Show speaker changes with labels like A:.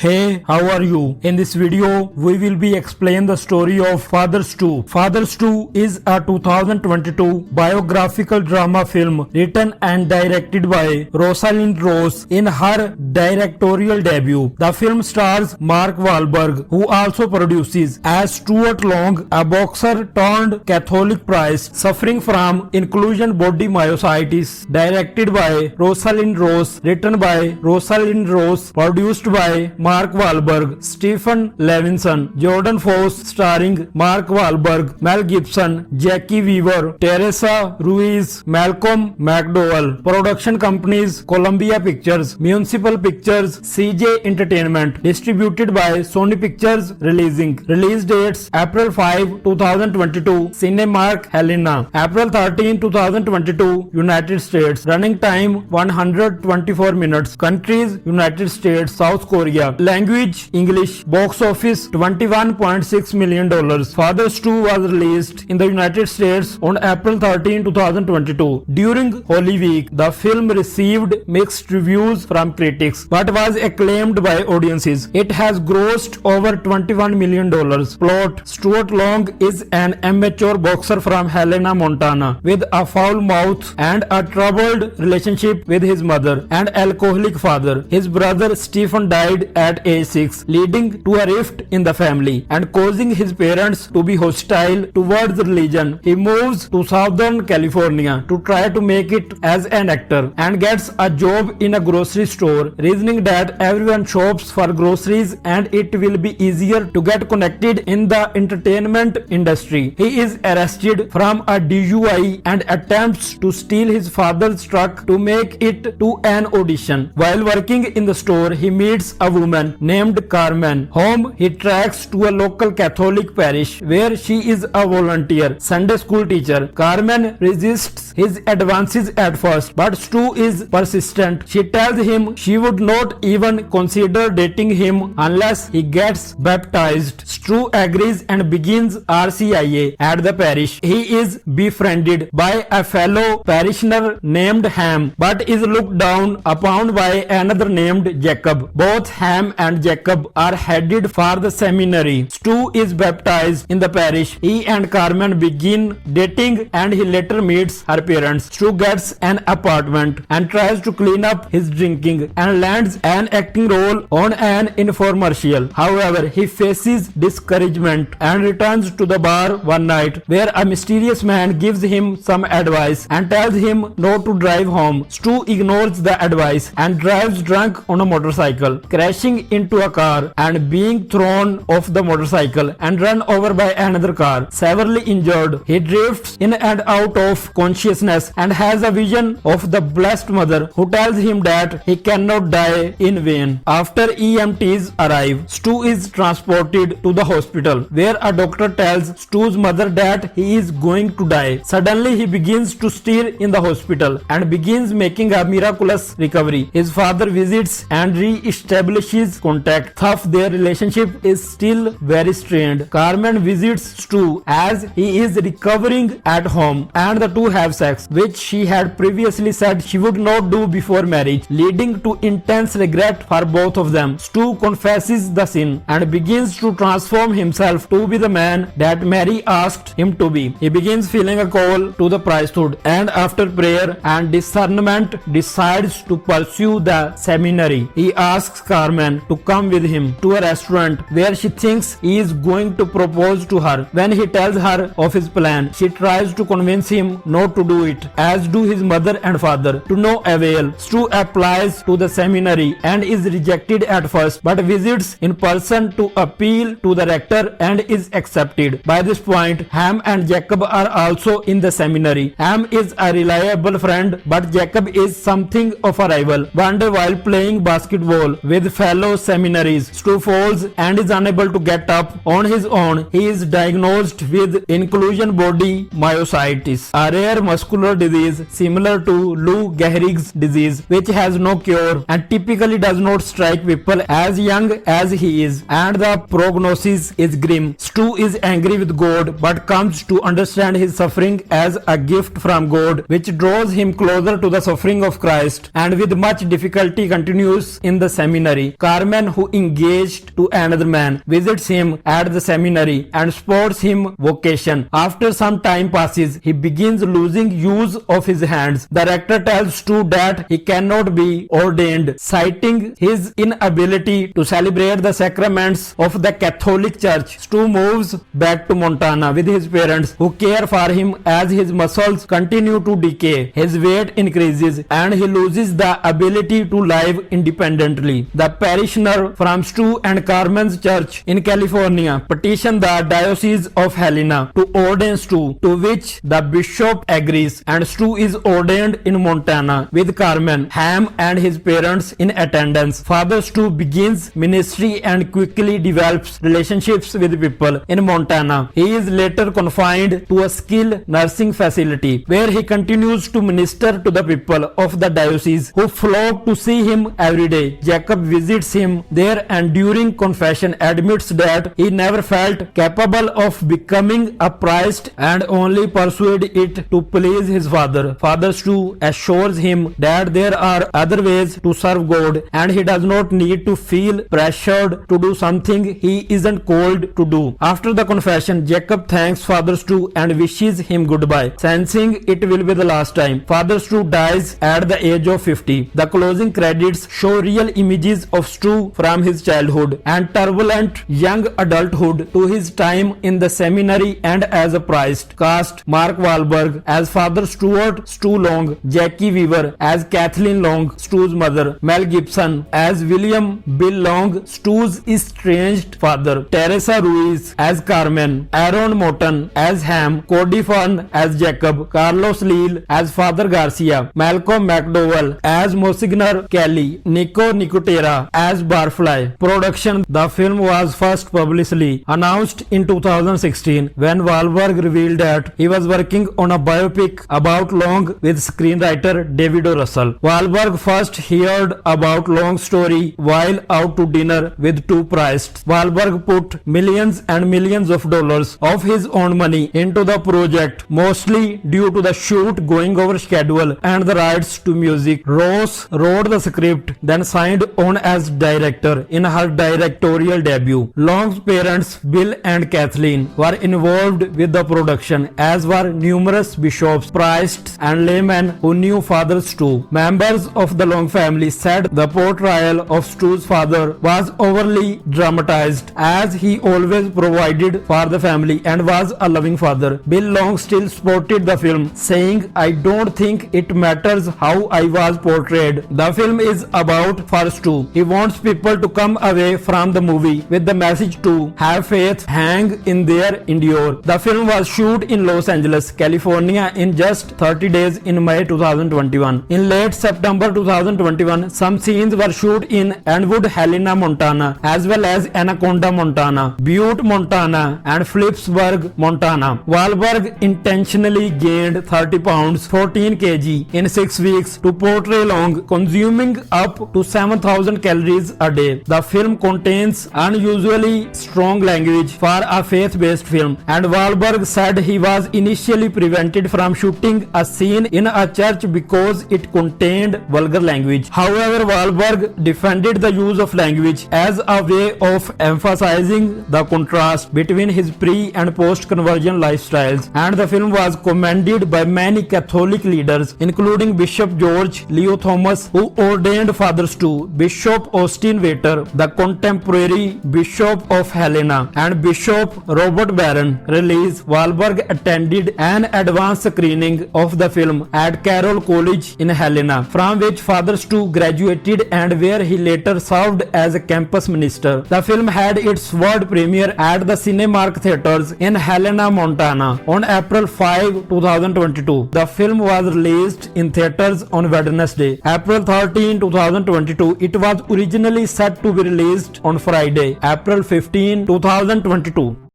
A: Hey, how are you? In this video, we will be explain the story of Fathers 2. Fathers 2 is a 2022 biographical drama film written and directed by Rosalind Rose in her directorial debut. The film stars Mark Wahlberg, who also produces, as Stuart Long, a boxer turned Catholic priest suffering from inclusion body myositis. Directed by Rosalind Rose, written by Rosalind Rose, produced by Mark Wahlberg, Stephen Levinson, Jordan Foss, starring Mark Wahlberg, Mel Gibson, Jackie Weaver, Teresa Ruiz, Malcolm McDowell. Production companies: Columbia Pictures, Municipal Pictures, CJ Entertainment. Distributed by Sony Pictures Releasing. Release dates: April 5, 2022, Cinemark Helena. April 13, 2022, United States. Running time 124 minutes. Countries: United States, South Korea. Language: English. Box office: $21.6 million. Fathers 2 was released in the United States on April 13, 2022. During Holy Week, the film received mixed reviews from critics but was acclaimed by audiences. It has grossed over $21 million. Plot: Stuart Long is an amateur boxer from Helena, Montana, with a foul mouth and a troubled relationship with his mother and alcoholic father. His brother Stephen died at age 6, leading to a rift in the family and causing his parents to be hostile towards religion. He moves to Southern California to try to make it as an actor and gets a job in a grocery store, reasoning that everyone shops for groceries and it will be easier to get connected in the entertainment industry. He is arrested from a DUI and attempts to steal his father's truck to make it to an audition. While working in the store, he meets a woman named Carmen, whom he tracks to a local Catholic parish where she is a volunteer Sunday school teacher. Carmen resists his advances at first, but Stu is persistent. She tells him she would not even consider dating him unless he gets baptized. Stu agrees and begins RCIA at the parish. He is befriended by a fellow parishioner named Ham, but is looked down upon by another named Jacob. Both Ham and Jacob are headed for the seminary. Stu is baptized in the parish. He and Carmen begin dating and he later meets her parents. Stu gets an apartment and tries to clean up his drinking and lands an acting role on an infomercial. However, he faces discouragement and returns to the bar one night where a mysterious man gives him some advice and tells him not to drive home. Stu ignores the advice and drives drunk on a motorcycle, crashing into a car and being thrown off the motorcycle and run over by another car. Severely injured, he drifts in and out of consciousness and has a vision of the Blessed Mother who tells him that he cannot die in vain. After EMTs arrive, Stu is transported to the hospital where a doctor tells Stu's mother that he is going to die. Suddenly, he begins to stir in the hospital and begins making a miraculous recovery. His father visits and re-establishes contact. Thus, their relationship is still very strained. Carmen visits Stu as he is recovering at home and the two have sex, which she had previously said she would not do before marriage, leading to intense regret for both of them. Stu confesses the sin and begins to transform himself to be the man that Mary asked him to be. He begins feeling a call to the priesthood and after prayer and discernment decides to pursue the seminary. He asks Carmen to come with him to a restaurant where she thinks he is going to propose to her. When he tells her of his plan, she tries to convince him not to do it, as do his mother and father. To no avail, Stu applies to the seminary and is rejected at first, but visits in person to appeal to the rector and is accepted. By this point, Ham and Jacob are also in the seminary. Ham is a reliable friend, but Jacob is something of a rival. One day while playing basketball with fellow seminaries, Stu falls and is unable to get up on his own. He is diagnosed with inclusion body myositis, a rare muscular disease similar to Lou Gehrig's disease, which has no cure and typically does not strike people as young as he is, and the prognosis is grim. Stu is angry with God but comes to understand his suffering as a gift from God, which draws him closer to the suffering of Christ, and with much difficulty continues in the seminary. Carmen, who engaged to another man, visits him at the seminary and sports him vocation. After some time passes, he begins losing use of his hands. The rector tells Stu that he cannot be ordained, citing his inability to celebrate the sacraments of the Catholic Church. Stu moves back to Montana with his parents, who care for him as his muscles continue to decay. His weight increases and he loses the ability to live independently. The parishioner from Stu and Carmen's church in California petition the Diocese of Helena to ordain Stu, to which the bishop agrees, and Stu is ordained in Montana with Carmen, Ham and his parents in attendance. Father Stu begins ministry and quickly develops relationships with people in Montana. He is later confined to a skilled nursing facility where he continues to minister to the people of the diocese who flock to see him every day. Jacob visits him there and during confession admits that he never felt capable of becoming a priest and only pursued it to please his father. Father Stu assures him that there are other ways to serve God and he does not need to feel pressured to do something he isn't called to do. After the confession, Jacob thanks Father Stu and wishes him goodbye, sensing it will be the last time. Father Stu dies at the age of 50. The closing credits show real images of Stu from his childhood and turbulent young adulthood to his time in the seminary and as a priest. Cast Mark Wahlberg as Father Stuart Stu Long, Jackie Weaver as Kathleen Long, Stu's mother, Mel Gibson as William Bill Long, Stu's estranged father, Teresa Ruiz as Carmen, Aaron Morton as Ham, Cody Fern as Jacob, Carlos Leal as Father Garcia, Malcolm McDowell as Monsignor Kelly, Nico Nicotera as Barfly. Production. The film was first publicly announced in 2016 when Wahlberg revealed that he was working on a biopic about Long with screenwriter David O. Russell. Wahlberg first heard about Long's story while out to dinner with two priests. Wahlberg put millions and millions of dollars of his own money into the project, mostly due to the shoot going over schedule and the rights to music. Ross wrote the script, then signed on as director in her directorial debut. Long's parents, Bill and Kathleen, were involved with the production, as were numerous bishops, priests, and laymen who knew Father Stu. Members of the Long family said the portrayal of Stu's father was overly dramatized, as he always provided for the family and was a loving father. Bill Long still supported the film, saying, "I don't think it matters how I was portrayed. The film is about for Stu. He wants people to come away from the movie with the message to have faith, hang in there, endure." The film was shot in Los Angeles, California in just 30 days in May 2021. In late September 2021, some scenes were shot in Enwood, Helena, Montana, as well as Anaconda, Montana, Butte, Montana, and Phillipsburg, Montana. Wahlberg intentionally gained 30 pounds, 14 kg in 6 weeks to portray Long, consuming up to 7,000 calories a day. The film contains unusually strong language for a faith-based film, and Wahlberg said he was initially prevented from shooting a scene in a church because it contained vulgar language. However, Wahlberg defended the use of language as a way of emphasizing the contrast between his pre- and post-conversion lifestyles, and the film was commended by many Catholic leaders, including Bishop George Leo Thomas, who ordained Father Stu, Bishop Austin Waiter, the contemporary Bishop of Helena, and Bishop Robert Barron. Release. Wahlberg attended an advanced screening of the film at Carroll College in Helena, from which Father Stu graduated and where he later served as a campus minister. The film had its world premiere at the Cinemark Theaters in Helena, Montana on April 5, 2022. The film was released in theaters on Wednesday, April 13, 2022. It was originally set to be released on Friday, April 15, 2022.